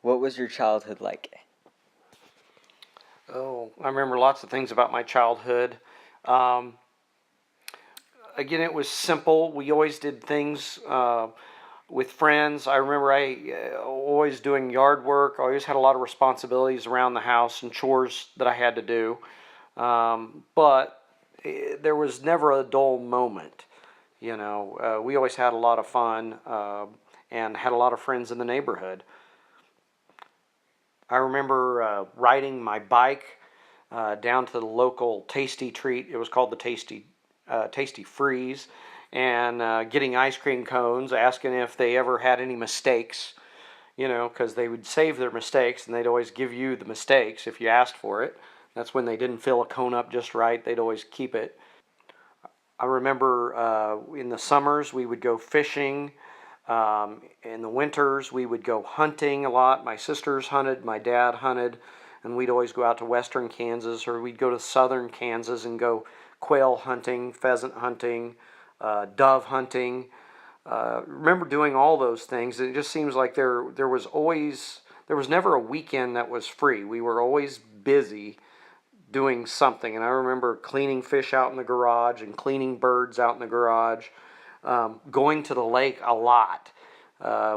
What was your childhood like? Oh, I remember lots of things about my childhood. Um, Again, it was simple. We always did things with friends. I remember I always doing yard work. I always had a lot of responsibilities around the house and chores that I had to do. But there was never a dull moment. We always had a lot of fun and had a lot of friends in the neighborhood. I remember riding my bike down to the local Tasty Treat. It was called the Tasty Freeze, and getting ice cream cones, asking if they ever had any mistakes. Because they would save their mistakes, and they'd always give you the mistakes if you asked for it. That's when they didn't fill a cone up just right. They'd always keep it. I remember in the summers we would go fishing. In the winters, we would go hunting a lot. My sisters hunted, my dad hunted, and we'd always go out to western Kansas, or we'd go to southern Kansas and go quail hunting, pheasant hunting, dove hunting. Remember doing all those things. It just seems like there was never a weekend that was free. We were always busy doing something. And I remember cleaning fish out in the garage and cleaning birds out in the garage, going to the lake a lot.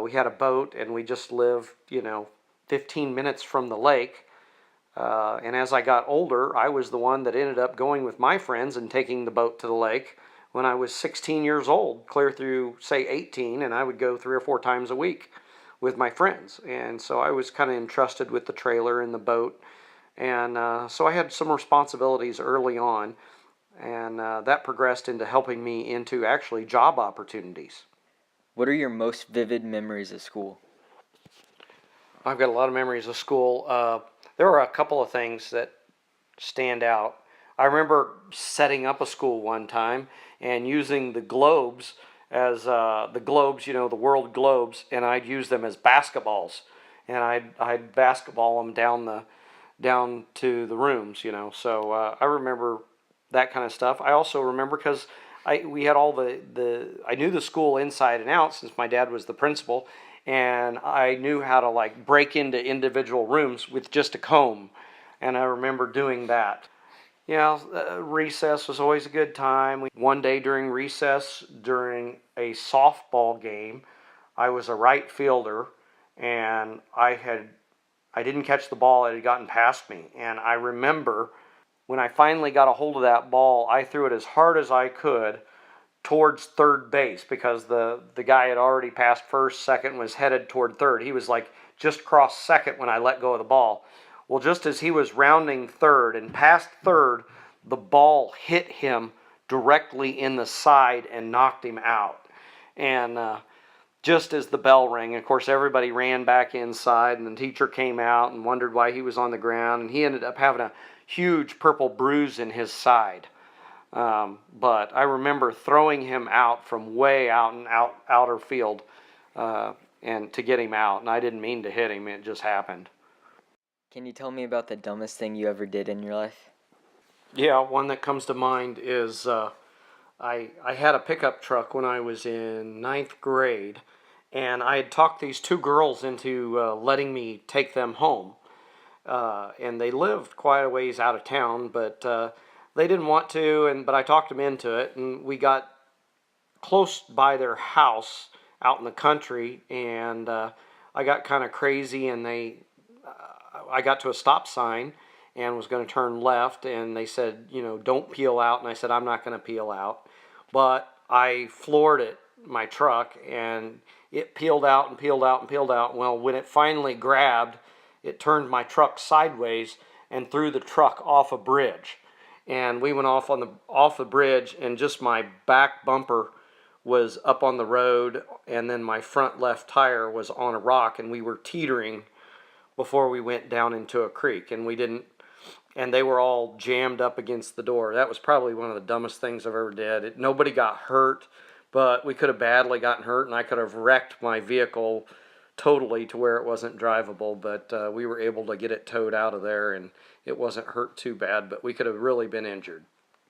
We had a boat and we just lived, 15 minutes from the lake. And as I got older, I was the one that ended up going with my friends and taking the boat to the lake when I was 16 years old, clear through, say, 18, and I would go 3 or 4 times a week with my friends. And so I was kind of entrusted with the trailer and the boat. And so I had some responsibilities early on, and that progressed into helping me into actually job opportunities. What are your most vivid memories of school? I've got a lot of memories of school. There were a couple of things that stand out. I remember setting up a school one time and using the globes as the globes, the world globes, and I'd use them as basketballs, and I'd basketball them down to the rooms, So I remember that kind of stuff. I also remember because we had all I knew the school inside and out since my dad was the principal, and I knew how to like break into individual rooms with just a comb, and I remember doing that. Recess was always a good time. One day during recess, during a softball game, I was a right fielder, and I didn't catch the ball. It had gotten past me, and I remember when I finally got a hold of that ball, I threw it as hard as I could towards third base because the guy had already passed first, second, was headed toward third. He was like just crossed second when I let go of the ball. Well, just as he was rounding third and past third, the ball hit him directly in the side and knocked him out. And just as the bell rang, of course, everybody ran back inside, and the teacher came out and wondered why he was on the ground, and he ended up having a huge purple bruise in his side. But I remember throwing him out from way out in outer field, and to get him out, and I didn't mean to hit him; it just happened. Can you tell me about the dumbest thing you ever did in your life? Yeah, one that comes to mind is I had a pickup truck when I was in ninth grade, and I had talked these 2 girls into letting me take them home. And they lived quite a ways out of town, but they didn't want to, but I talked them into it, and we got close by their house out in the country, and I got kind of crazy, and I got to a stop sign and was going to turn left, and they said, don't peel out, and I said, I'm not going to peel out, but I floored it, my truck, and it peeled out and peeled out and peeled out. Well, when it finally grabbed, it turned my truck sideways and threw the truck off a bridge. And we went off the bridge, and just my back bumper was up on the road, and then my front left tire was on a rock, and we were teetering before we went down into a creek, and they were all jammed up against the door. That was probably one of the dumbest things I've ever did. Nobody got hurt, but we could have badly gotten hurt, and I could have wrecked my vehicle totally to where it wasn't drivable, but we were able to get it towed out of there, and it wasn't hurt too bad, but we could have really been injured.